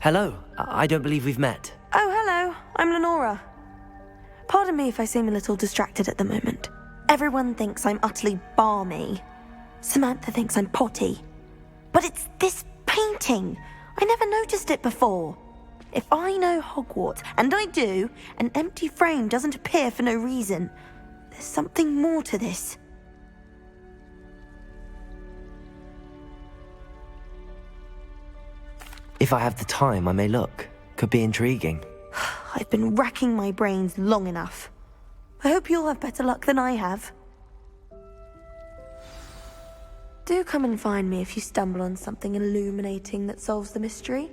Hello. I don't believe we've met. Oh, hello. I'm Lenora. Pardon me if I seem a little distracted at the moment. Everyone thinks I'm utterly balmy. Samantha thinks I'm potty. But it's this painting. I never noticed it before. If I know Hogwarts, and I do, an empty frame doesn't appear for no reason. There's something more to this. If I have the time, I may look. Could be intriguing. I've been racking my brains long enough. I hope you'll have better luck than I have. Do come and find me if you stumble on something illuminating that solves the mystery.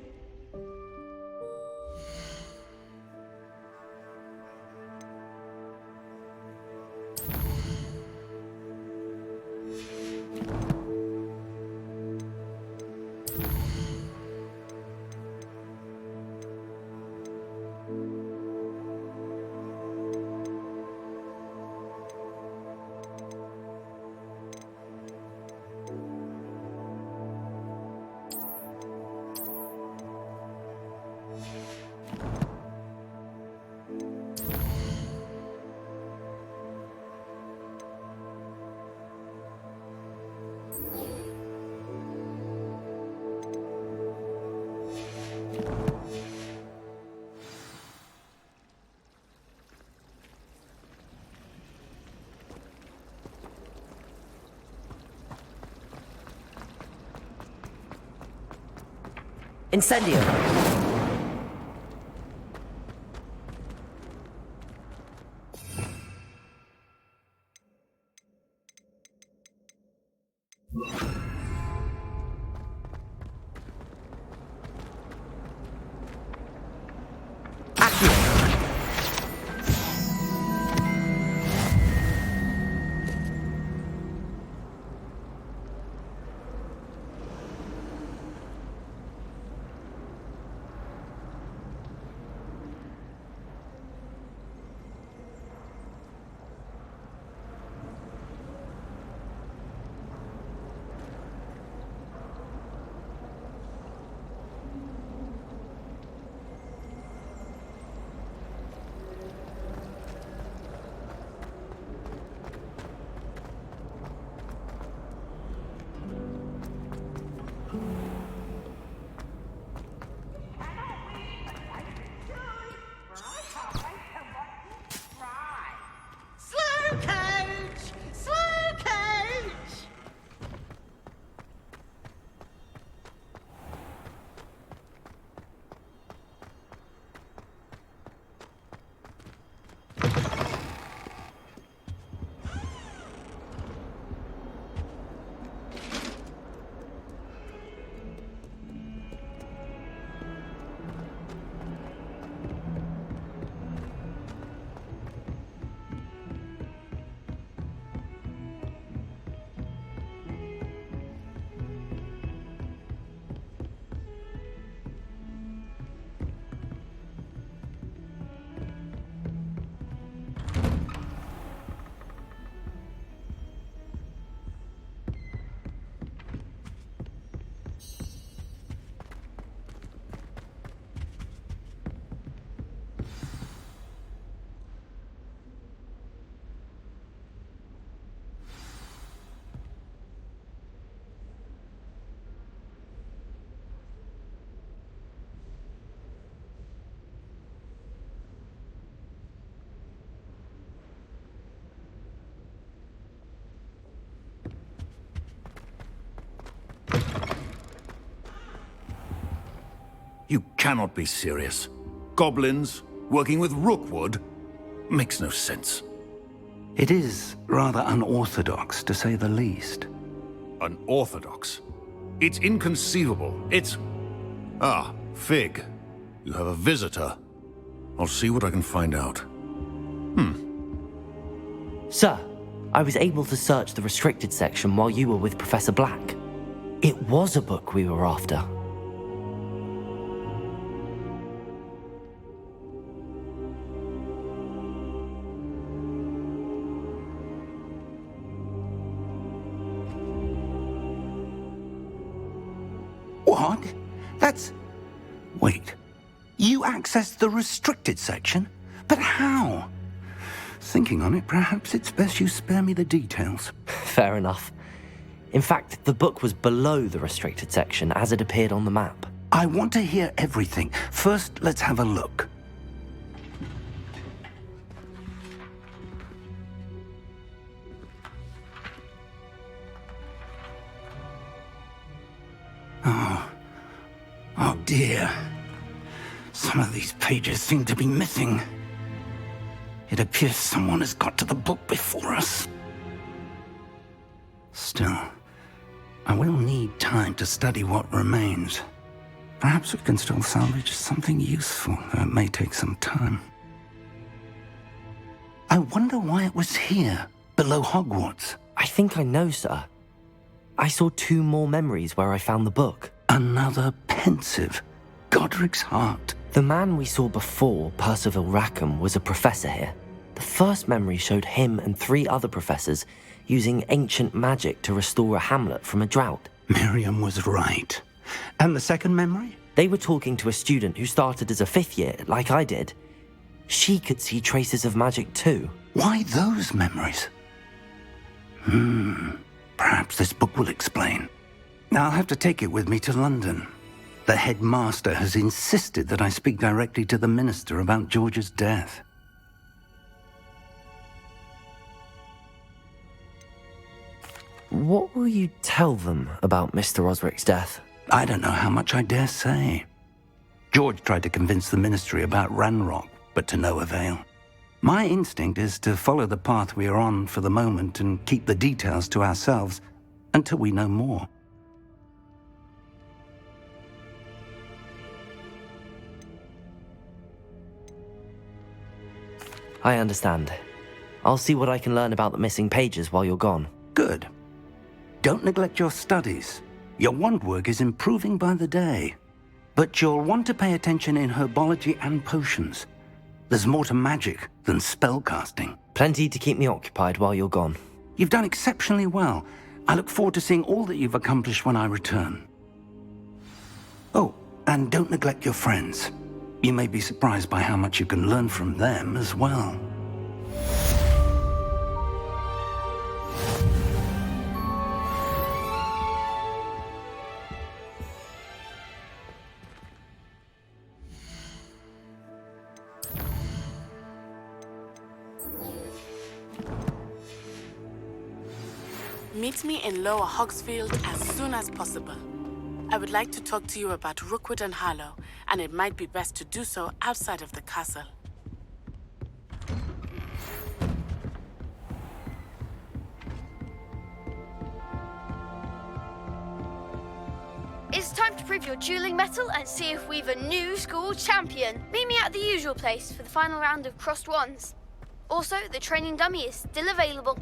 Incendio! You cannot be serious. Goblins working with Rookwood? Makes no sense. It is rather unorthodox, to say the least. Unorthodox? It's inconceivable. It's... Ah, Fig. You have a visitor. I'll see what I can find out. Sir, I was able to search the restricted section while you were with Professor Black. It was a book we were after. What? That's... Wait, you accessed the restricted section? But how? Thinking on it, perhaps it's best you spare me the details. Fair enough. In fact, the book was below the restricted section as it appeared on the map. I want to hear everything. First, let's have a look. Oh dear. Some of these pages seem to be missing. It appears someone has got to the book before us. Still, I will need time to study what remains. Perhaps we can still salvage something useful, though it may take some time. I wonder why it was here, below Hogwarts. I think I know, sir. I saw 2 more memories where I found the book. Another pensive, Godric's heart. The man we saw before, Percival Rackham, was a professor here. The first memory showed him and 3 other professors using ancient magic to restore a hamlet from a drought. Miriam was right. And the second memory? They were talking to a student who started as a 5th year, like I did. She could see traces of magic too. Why those memories? Perhaps this book will explain. I'll have to take it with me to London. The headmaster has insisted that I speak directly to the minister about George's death. What will you tell them about Mr. Osric's death? I don't know how much I dare say. George tried to convince the ministry about Ranrock, but to no avail. My instinct is to follow the path we are on for the moment and keep the details to ourselves until we know more. I understand. I'll see what I can learn about the missing pages while you're gone. Good. Don't neglect your studies. Your wand work is improving by the day. But you'll want to pay attention in herbology and potions. There's more to magic than spellcasting. Plenty to keep me occupied while you're gone. You've done exceptionally well. I look forward to seeing all that you've accomplished when I return. Oh, and don't neglect your friends. You may be surprised by how much you can learn from them as well. Meet me in Lower Hogsfield as soon as possible. I would like to talk to you about Rookwood and Harlow, and it might be best to do so outside of the castle. It's time to prove your dueling mettle and see if we've a new school champion. Meet me at the usual place for the final round of crossed wands. Also, the training dummy is still available.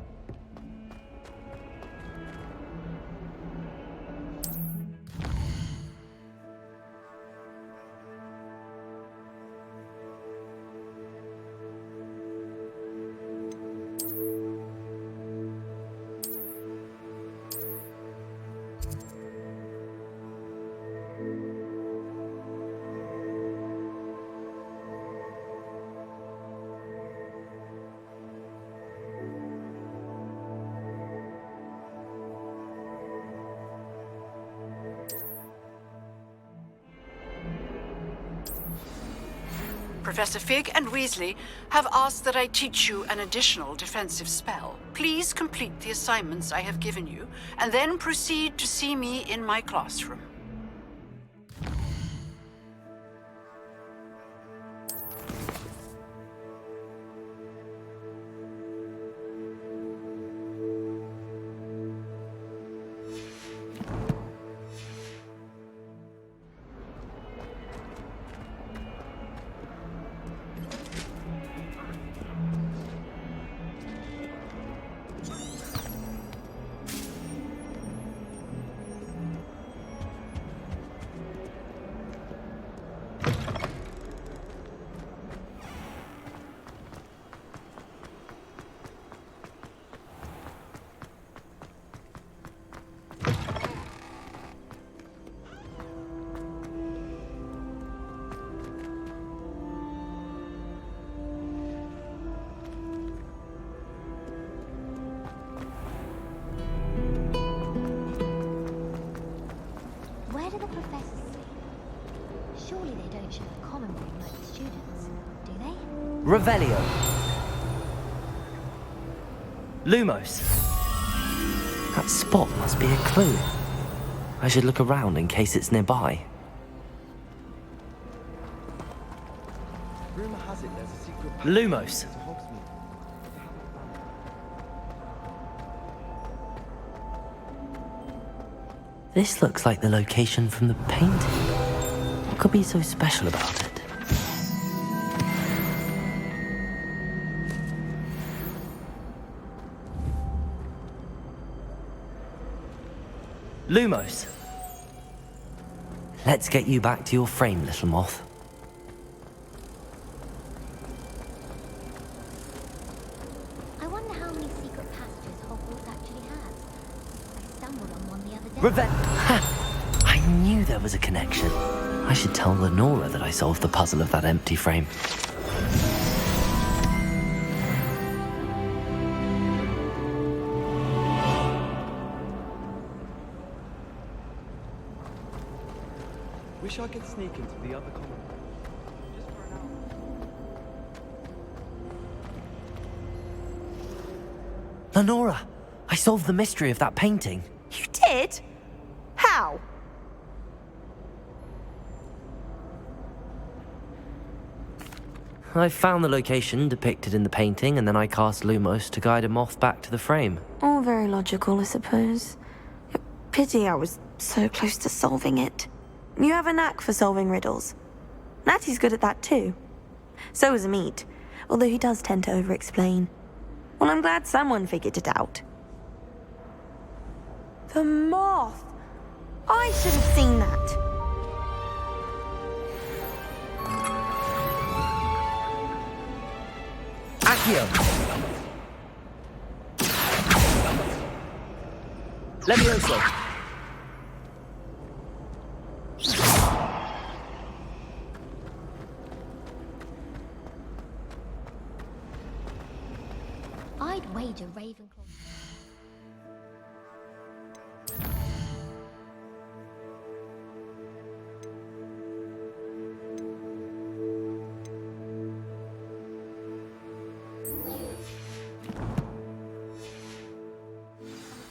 Professor Fig and Weasley have asked that I teach you an additional defensive spell. Please complete the assignments I have given you, and then proceed to see me in my classroom. professors sleep? Surely they don't share a common room like the students, do they? Revelio. Lumos. That spot must be a clue. I should look around in case it's nearby. Rumor has it there's a secret Lumos. to Hogsmeade. This looks like the location from the painting. What could be so special about it? Lumos. Let's get you back to your frame, little moth. I wonder how many secret passages Hogwarts actually has. I stumbled on one the other day. Ha! I knew there was a connection. I should tell Lenora that I solved the puzzle of that empty frame. Wish I could sneak into the other common room. Just for an hour. Lenora, I solved the mystery of that painting. You did? How? I found the location depicted in the painting, and then I cast Lumos to guide a moth back to the frame. All very logical, I suppose. Pity I was so close to solving it. You have a knack for solving riddles. Natty's good at that too. So is Amit, although he does tend to over-explain. Well, I'm glad someone figured it out. The moth! I should have seen that. Accio! Levioso! I'd wager Ravenclaw.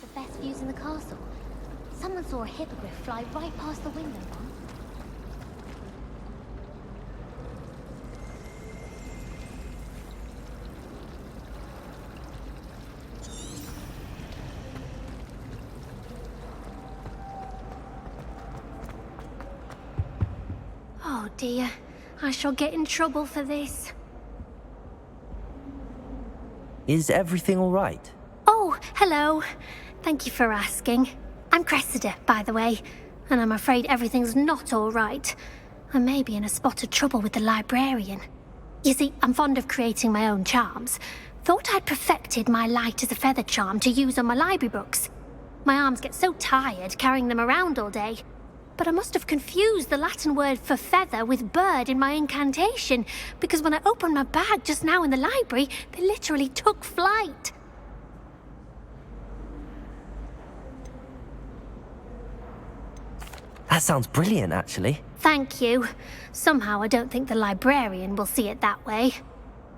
The best views in the castle. Someone saw a hippogriff fly right past the window once. Oh dear, I shall get in trouble for this. Is everything all right? Oh, hello. Thank you for asking. I'm Cressida, by the way, and I'm afraid everything's not all right. I may be in a spot of trouble with the librarian. You see, I'm fond of creating my own charms. Thought I'd perfected my light as a feather charm to use on my library books. My arms get so tired carrying them around all day. But I must have confused the Latin word for feather with bird in my incantation, because when I opened my bag just now in the library, they literally took flight. That sounds brilliant, actually. Thank you. Somehow I don't think the librarian will see it that way.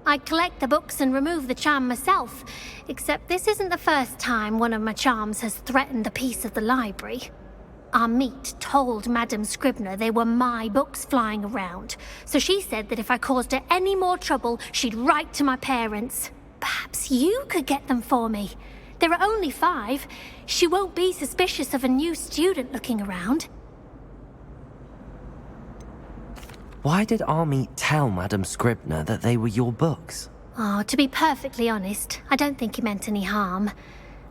I collect the books and remove the charm myself, except this isn't the first time one of my charms has threatened the peace of the library. Amit told Madame Scribner they were my books flying around, so she said that if I caused her any more trouble, she'd write to my parents. Perhaps you could get them for me. There are only 5. She won't be suspicious of a new student looking around. Why did Amit tell Madame Scribner that they were your books? Oh, to be perfectly honest, I don't think he meant any harm.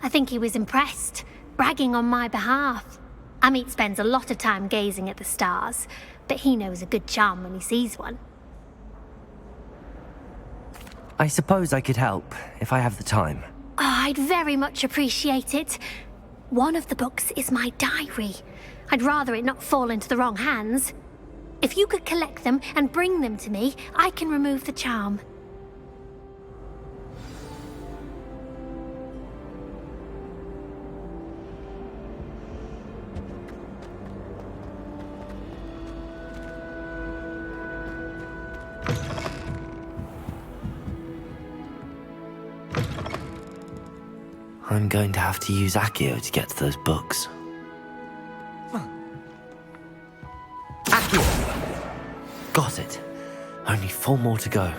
I think he was impressed, bragging on my behalf. Amit spends a lot of time gazing at the stars, but he knows a good charm when he sees one. I suppose I could help, if I have the time. Oh, I'd very much appreciate it. One of the books is my diary. I'd rather it not fall into the wrong hands. If you could collect them and bring them to me, I can remove the charm. I'm going to have to use Accio to get to those books. Accio! Got it. Only 4 more to go.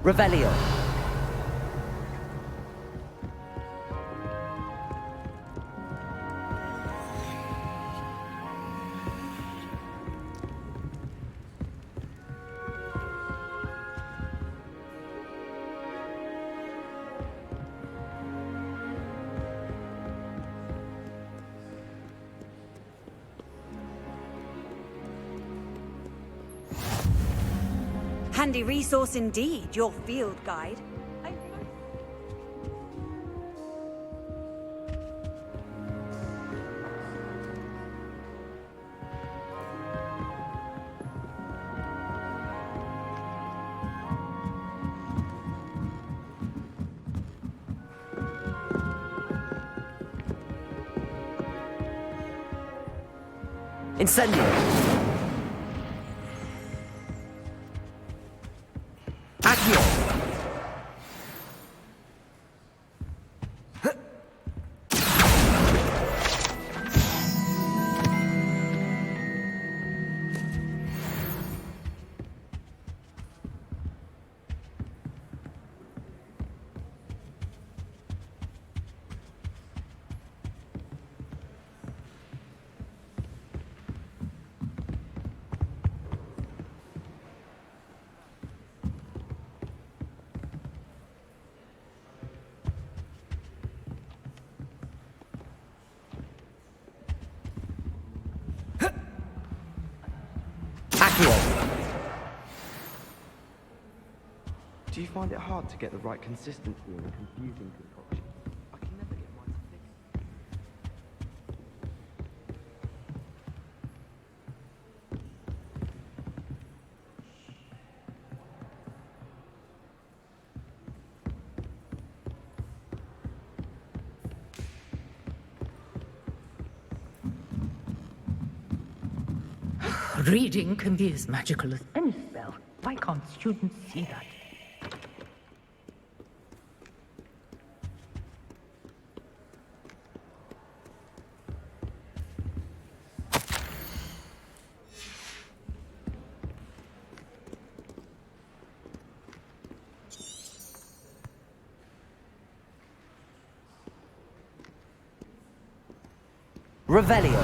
Revelio. Handy resource indeed, your field guide. Incendio. Accio. Do you find it hard to get the right consistency in a confusing concoction? I can never get mine to fix. Reading can be as magical as any spell. Why can't students see that? Revelio.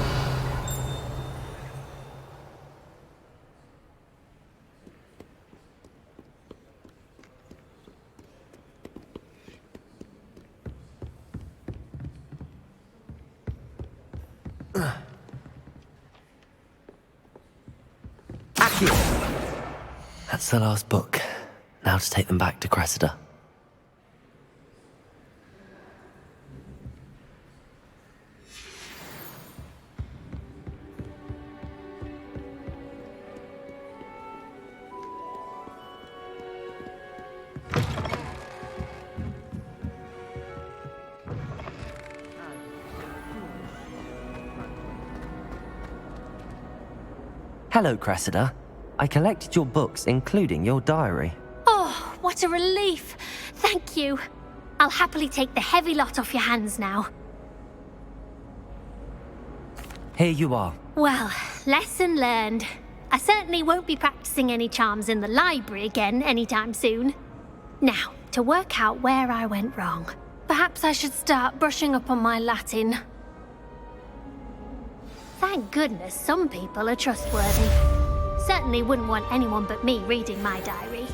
Accio. That's the last book. Now to take them back to Cressida. Hello, Cressida. I collected your books, including your diary. Oh, what a relief. Thank you. I'll happily take the heavy lot off your hands now. Here you are. Well, lesson learned. I certainly won't be practicing any charms in the library again anytime soon. Now, to work out where I went wrong. Perhaps I should start brushing up on my Latin. Thank goodness some people are trustworthy. Certainly wouldn't want anyone but me reading my diary.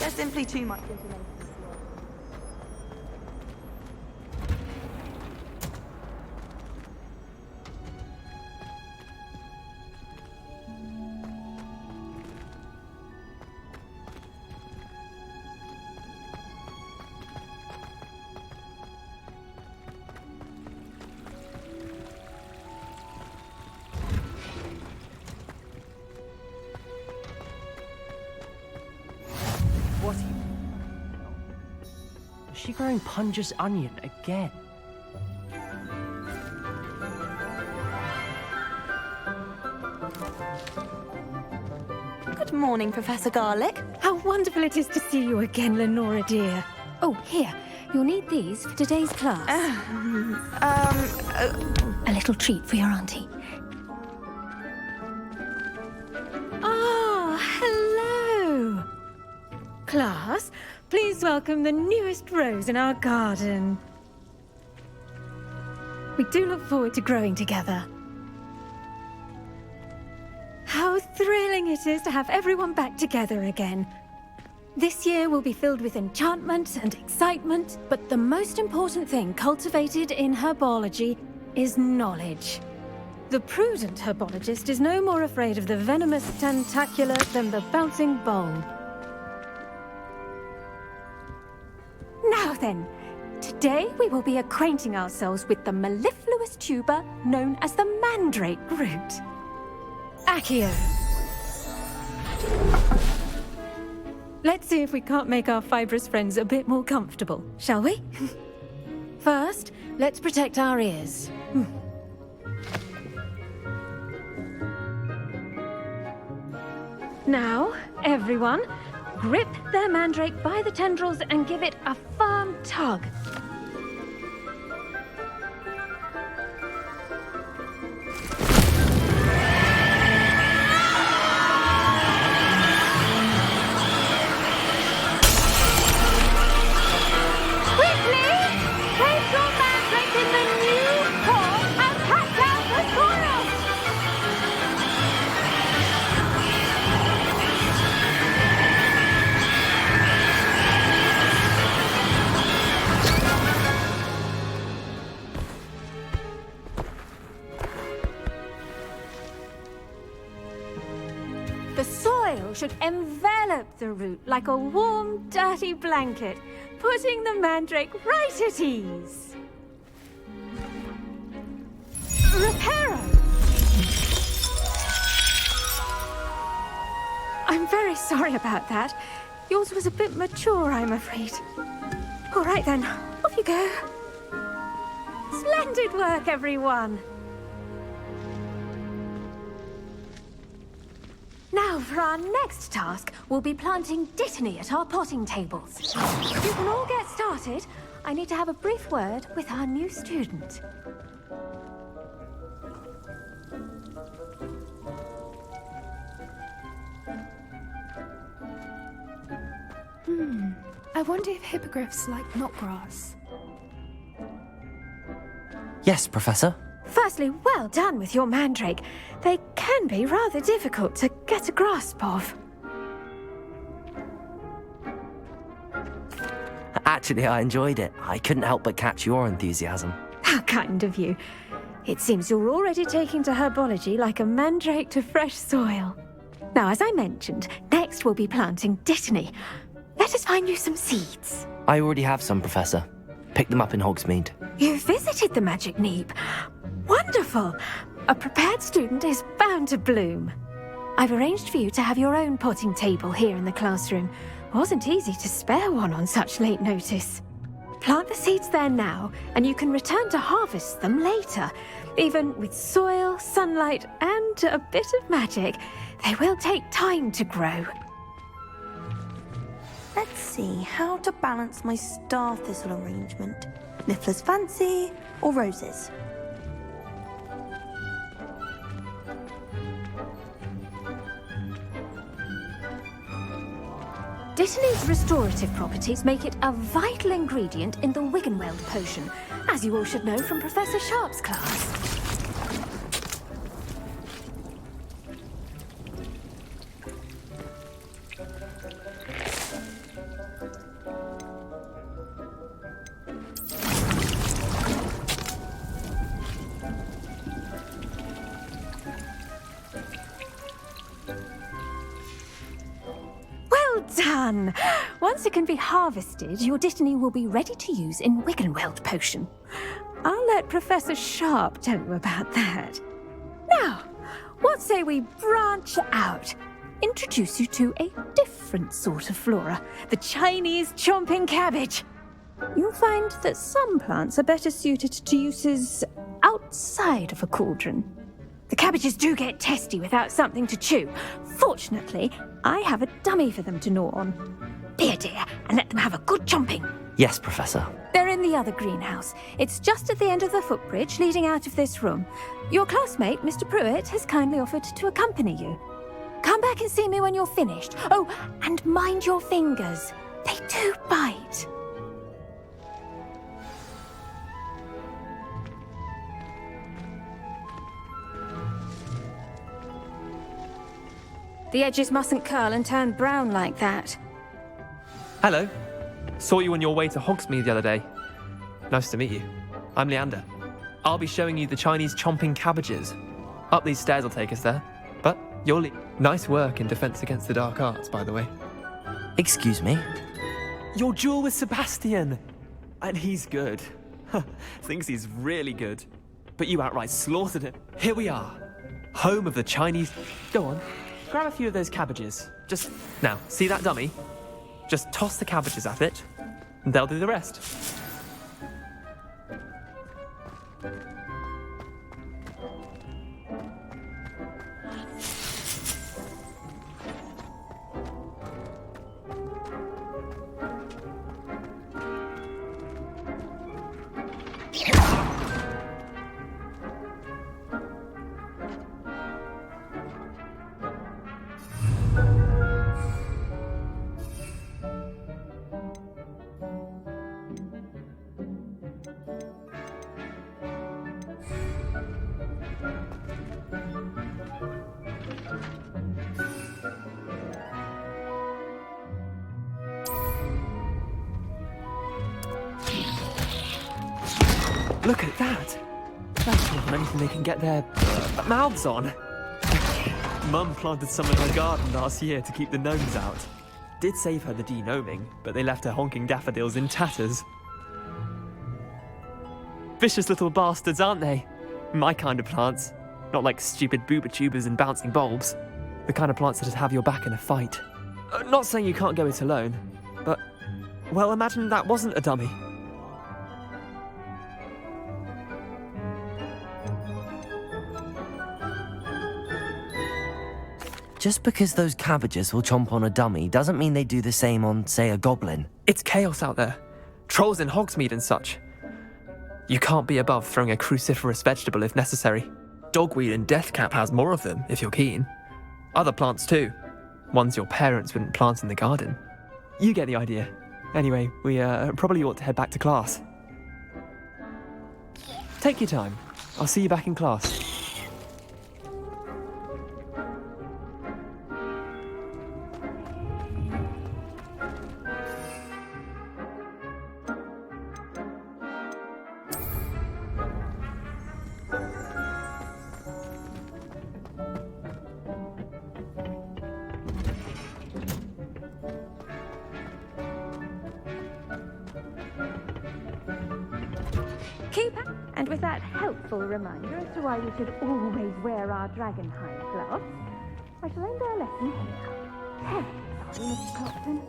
There's simply too much information. What are you... Is she growing Punja's onion again? Good morning, Professor Garlic. How wonderful it is to see you again, Lenora dear. Oh, here. You'll need these for today's class. A little treat for your auntie. Ah, hello! Class, please welcome the newest rose in our garden. We do look forward to growing together. How thrilling it is to have everyone back together again. This year will be filled with enchantment and excitement, but the most important thing cultivated in herbology is knowledge. The prudent herbologist is no more afraid of the venomous tentacula than the bouncing bulb. Now then, today we will be acquainting ourselves with the mellifluous tuber known as the mandrake root. Accio. Let's see if we can't make our fibrous friends a bit more comfortable, shall we? First, let's protect our ears. Now, everyone, grip their mandrake by the tendrils and give it a firm tug. Should envelop the root like a warm, dirty blanket, putting the mandrake right at ease. Reparo! I'm very sorry about that. Yours was a bit mature, I'm afraid. All right then, off you go. Splendid work, everyone. Now, for our next task, we'll be planting Dittany at our potting tables. You can all get started. I need to have a brief word with our new student. I wonder if hippogriffs like knotgrass. Yes, Professor. Firstly, well done with your mandrake. They can be rather difficult to get a grasp of. Actually, I enjoyed it. I couldn't help but catch your enthusiasm. How kind of you. It seems you're already taking to herbology like a mandrake to fresh soil. Now, as I mentioned, next we'll be planting Dittany. Let us find you some seeds. I already have some, Professor. Picked them up in Hogsmeade. You visited the Magic Neep. Wonderful! A prepared student is bound to bloom. I've arranged for you to have your own potting table here in the classroom. Wasn't easy to spare one on such late notice. Plant the seeds there now, and you can return to harvest them later. Even with soil, sunlight, and a bit of magic, they will take time to grow. Let's see how to balance my star thistle arrangement. Niffler's fancy or roses? Dittany's restorative properties make it a vital ingredient in the Wiggenweld potion, as you all should know from Professor Sharp's class. done! Once it can be harvested, your Dittany will be ready to use in Wiggenweld potion. I'll let Professor Sharp tell you about that. Now, what say we branch out? Introduce you to a different sort of flora, the Chinese chomping cabbage. You'll find that some plants are better suited to uses outside of a cauldron. The cabbages do get testy without something to chew. Fortunately, I have a dummy for them to gnaw on. Be a dear and let them have a good chomping. Yes, Professor. They're in the other greenhouse. It's just at the end of the footbridge leading out of this room. Your classmate, Mr. Pruitt, has kindly offered to accompany you. Come back and see me when you're finished. Oh, and mind your fingers. They do bite. The edges mustn't curl and turn brown like that. Hello. Saw you on your way to Hogsmeade the other day. Nice to meet you. I'm Leander. I'll be showing you the Chinese chomping cabbages. Up these stairs will take us there. But you'll leave. Nice work in Defense Against the Dark Arts, by the way. Excuse me? Your duel with Sebastian! And he's good. Thinks he's really good. But you outright slaughtered him. Here we are. Home of the Chinese... Go on. Grab a few of those cabbages. Just... Now, see that dummy? Just toss the cabbages at it, and they'll do the rest. Look at that! That's not anything they can get their mouths on. Mum planted some in her garden last year to keep the gnomes out. Did save her the de-gnoming, but they left her honking daffodils in tatters. Vicious little bastards, aren't they? My kind of plants. Not like stupid booba tubers and bouncing bulbs. The kind of plants that'd have your back in a fight. Not saying you can't go it alone, but... Well, imagine that wasn't a dummy. Just because those cabbages will chomp on a dummy doesn't mean they do the same on, say, a goblin. It's chaos out there. Trolls in Hogsmeade and such. You can't be above throwing a cruciferous vegetable if necessary. Dogweed and deathcap has more of them, if you're keen. Other plants too. Ones your parents wouldn't plant in the garden. You get the idea. Anyway, we probably ought to head back to class. Take your time. I'll see you back in class. And with that helpful reminder as to why we should always wear our dragonhide gloves, I shall end our lesson here. Terribly sorry, Mr. Clopton.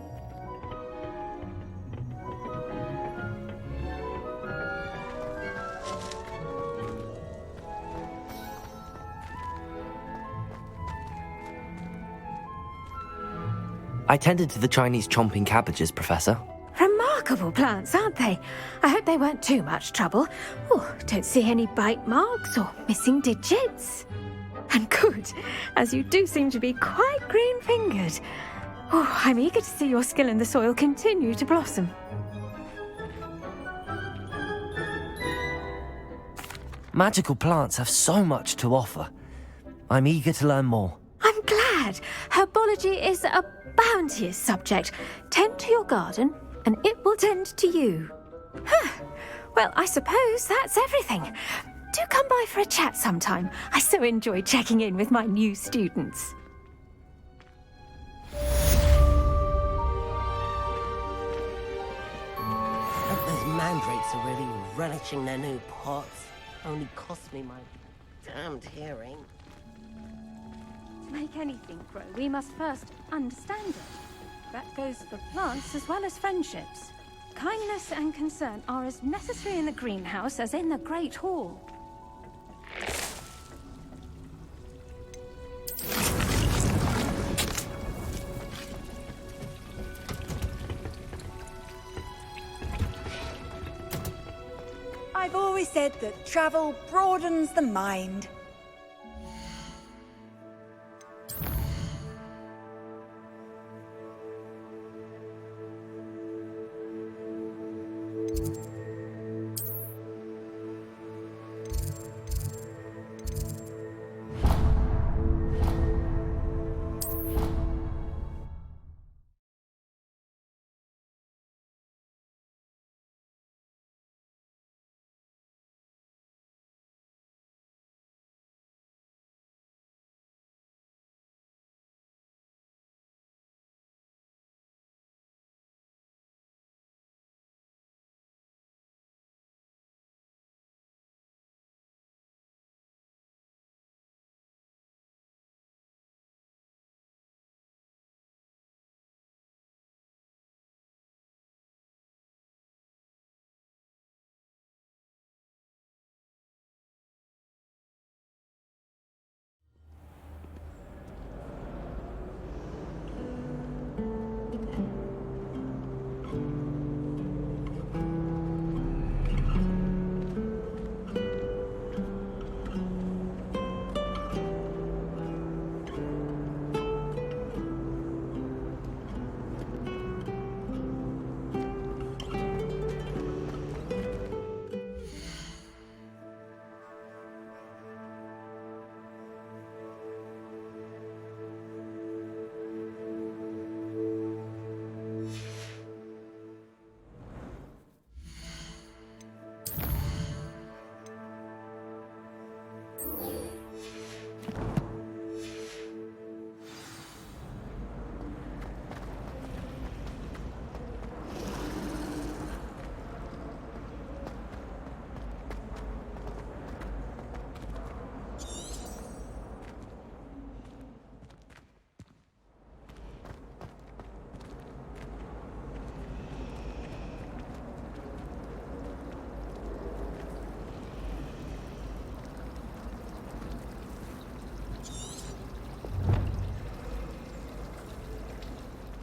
I tended to the Chinese chomping cabbages, Professor. Remarkable plants, aren't they? I hope they weren't too much trouble. Oh, don't see any bite marks or missing digits. And good, as you do seem to be quite green-fingered. Oh, I'm eager to see your skill in the soil continue to blossom. Magical plants have so much to offer. I'm eager to learn more. I'm glad. Herbology is a bounteous subject. Tend to your garden, and it will tend to you. Well, I suppose that's everything. Do come by for a chat sometime. I so enjoy checking in with my new students. are really relishing their new pots. Only cost me my damned hearing. To make anything grow, we must first understand it. That goes for plants as well as friendships. Kindness and concern are as necessary in the greenhouse as in the Great Hall. I've always said that travel broadens the mind.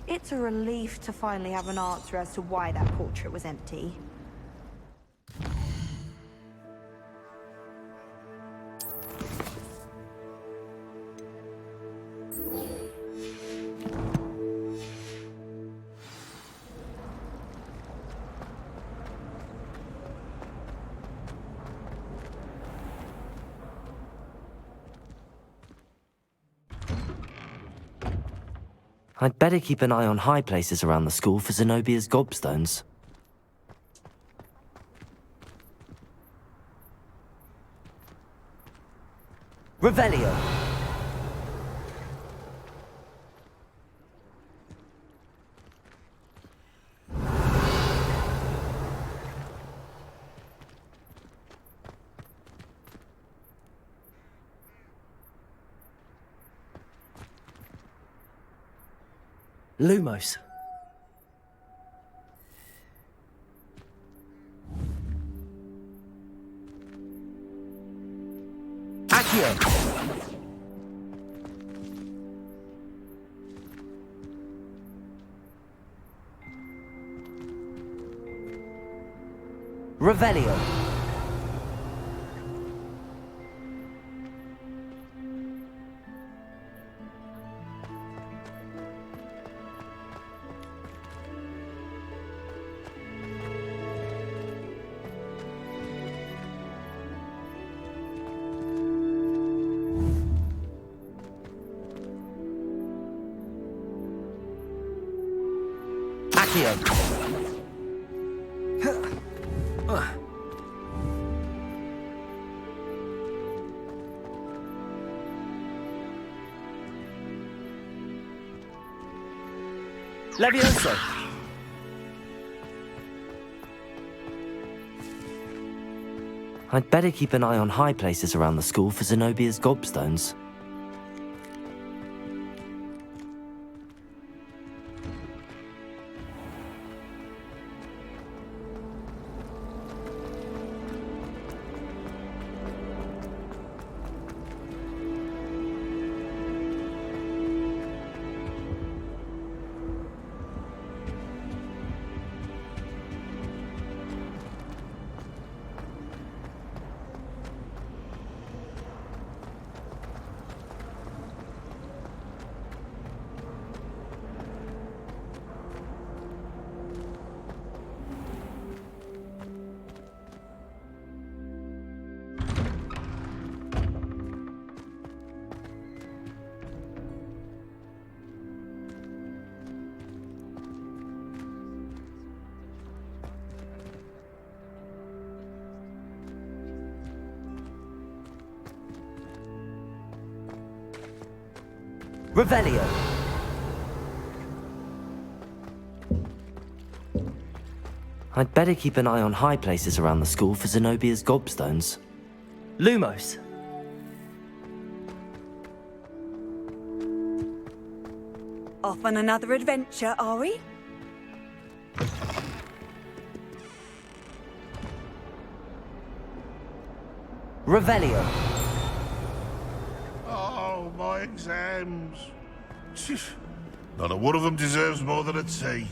It's a relief to finally have an answer as to why that portrait was empty. I'd better keep an eye on high places around the school for Zenobia's gobstones. Revelio! Lumos. Accio. Revelio. Levioso. I'd better keep an eye on high places around the school for Zenobia's gobstones. Revelio. I'd better keep an eye on high places around the school for Zenobia's gobstones. Lumos. Off on another adventure, are we? Revelio. Oh, my exams. Not a one of them deserves more than a tea.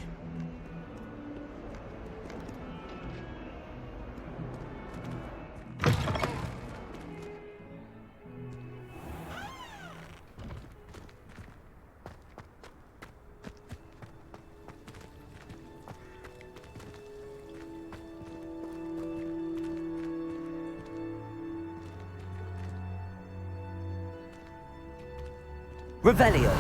Revelio.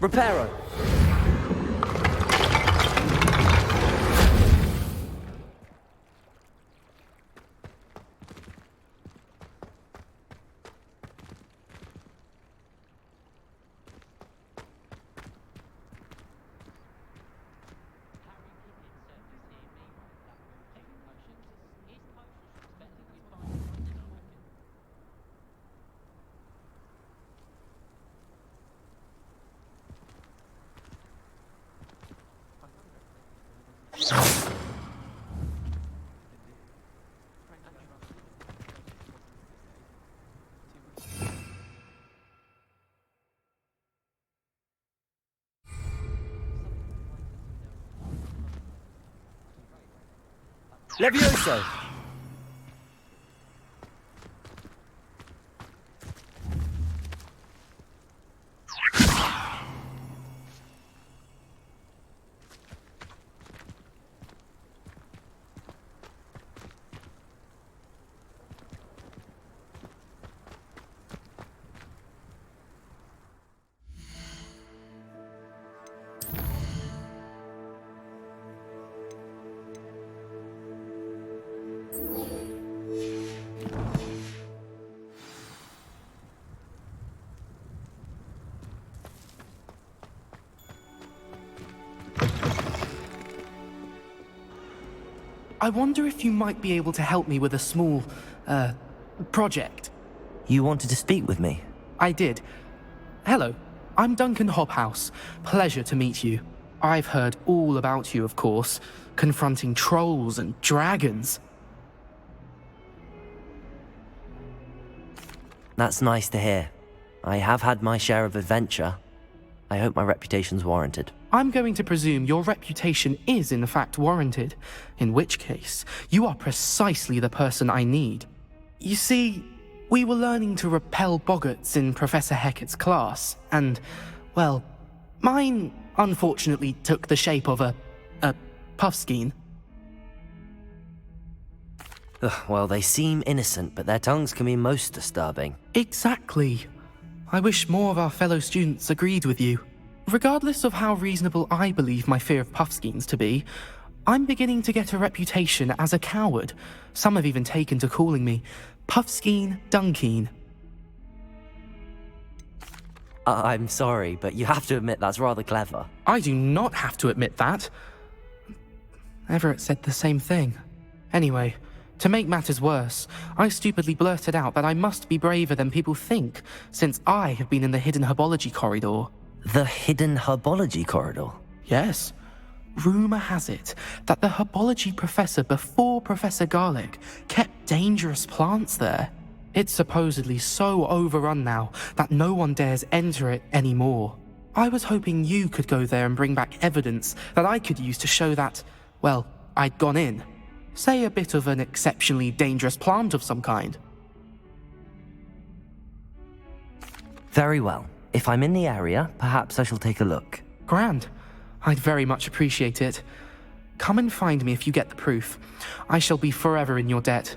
Reparo. Levioso. I wonder if you might be able to help me with a small, project. You wanted to speak with me? I did. Hello, I'm Duncan Hobhouse. Pleasure to meet you. I've heard all about you, of course, confronting trolls and dragons. That's nice to hear. I have had my share of adventure. I hope my reputation's warranted. I'm going to presume your reputation is in fact warranted, in which case, you are precisely the person I need. You see, we were learning to repel boggarts in Professor Hecat's class, and, well, mine unfortunately took the shape of a puffskein. Well, they seem innocent, but their tongues can be most disturbing. Exactly. I wish more of our fellow students agreed with you. Regardless of how reasonable I believe my fear of puffskeins to be, I'm beginning to get a reputation as a coward. Some have even taken to calling me Puffskeen Dunkeen. I'm sorry, but you have to admit that's rather clever. I do not have to admit that. Everett said the same thing. Anyway, to make matters worse, I stupidly blurted out that I must be braver than people think, since I have been in the hidden herbology corridor. The hidden herbology corridor? Yes. Rumour has it that the herbology professor before Professor Garlic kept dangerous plants there. It's supposedly so overrun now that no one dares enter it anymore. I was hoping you could go there and bring back evidence that I could use to show that, well, I'd gone in. Say a bit of an exceptionally dangerous plant of some kind. Very well. If I'm in the area, perhaps I shall take a look. Grand. I'd very much appreciate it. Come and find me if you get the proof. I shall be forever in your debt.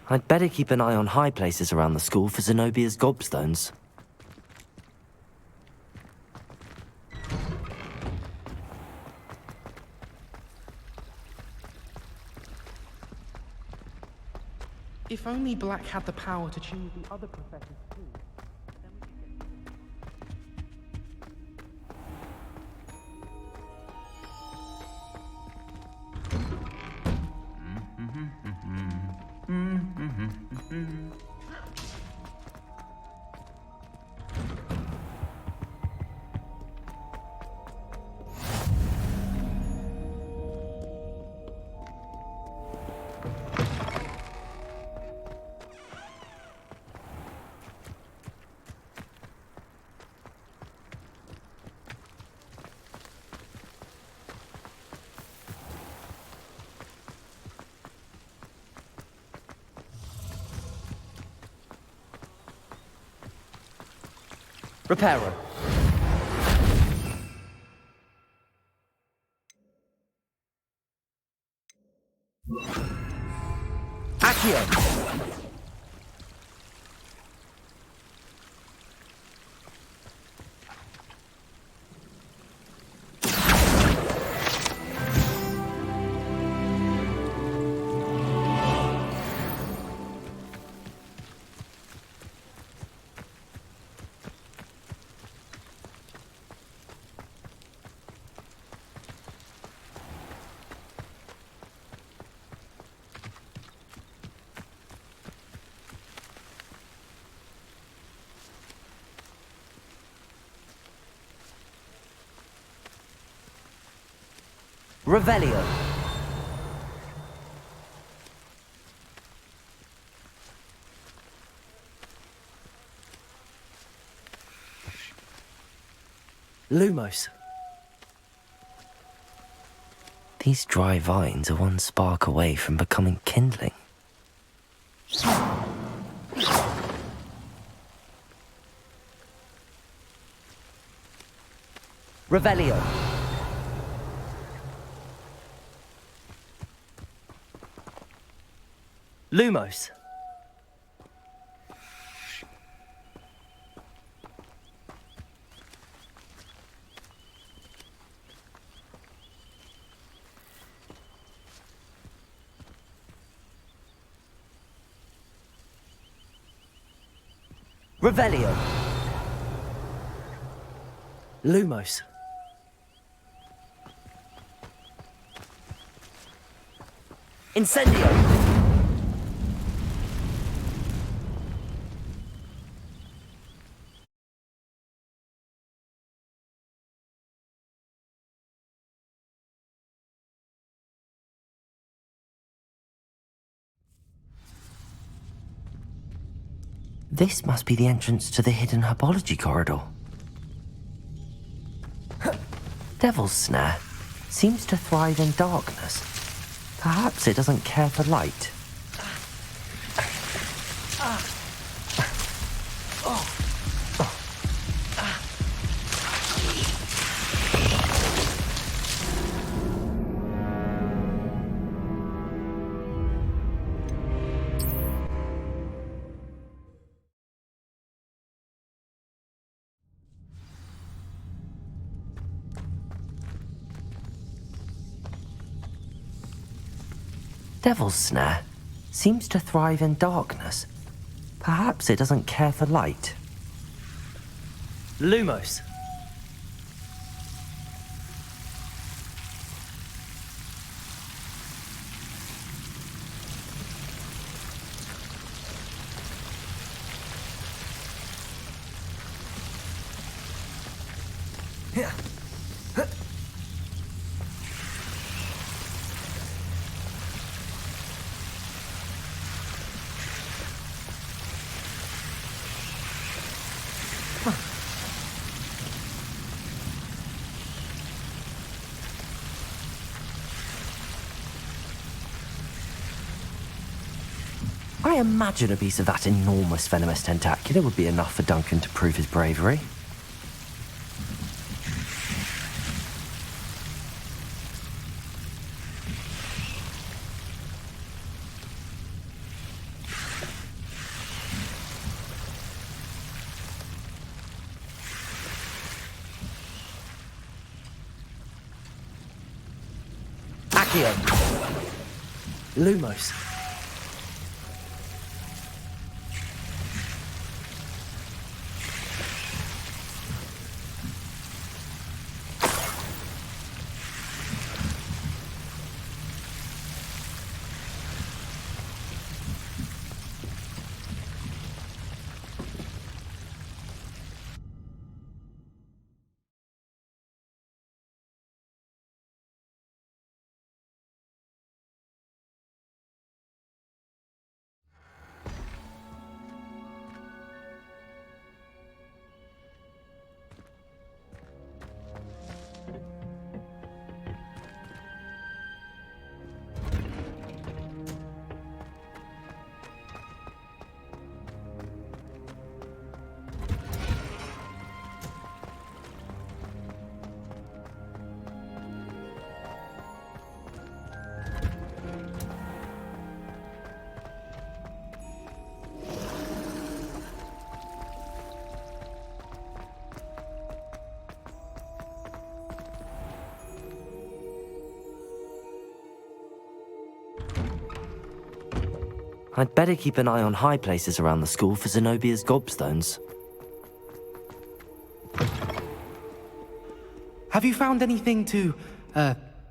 I'd better keep an eye on high places around the school for Zenobia's gobstones. If only Black had the power to choose the other professors too. Reparo. Accio. Revelio. Lumos. These dry vines are one spark away from becoming kindling. Revelio. Lumos. Revelio. Lumos. Incendio. This must be the entrance to the hidden herbology corridor. Devil's Snare seems to thrive in darkness. Perhaps it doesn't care for light. Devil's Snare seems to thrive in darkness. Perhaps it doesn't care for light. Lumos. I imagine a piece of that enormous venomous tentacular would be enough for Duncan to prove his bravery. Accio. Lumos. I'd better keep an eye on high places around the school for Zenobia's gobstones. Have you found anything to,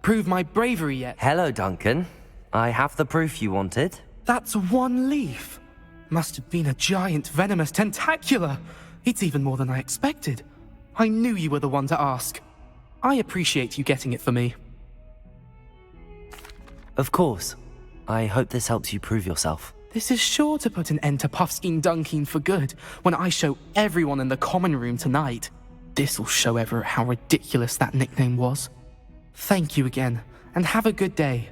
prove my bravery yet? Hello, Duncan. I have the proof you wanted. That's one leaf. Must have been a giant venomous tentacula. It's even more than I expected. I knew you were the one to ask. I appreciate you getting it for me. Of course. I hope this helps you prove yourself. This is sure to put an end to Puffskein Dunkin for good when I show everyone in the common room tonight. This'll show Everett how ridiculous that nickname was. Thank you again, and have a good day.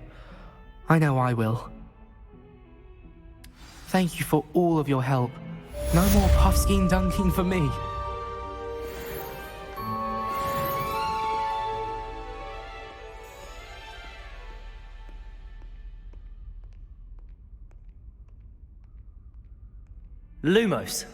I know I will. Thank you for all of your help. No more Puffskein Dunkin for me. Lumos.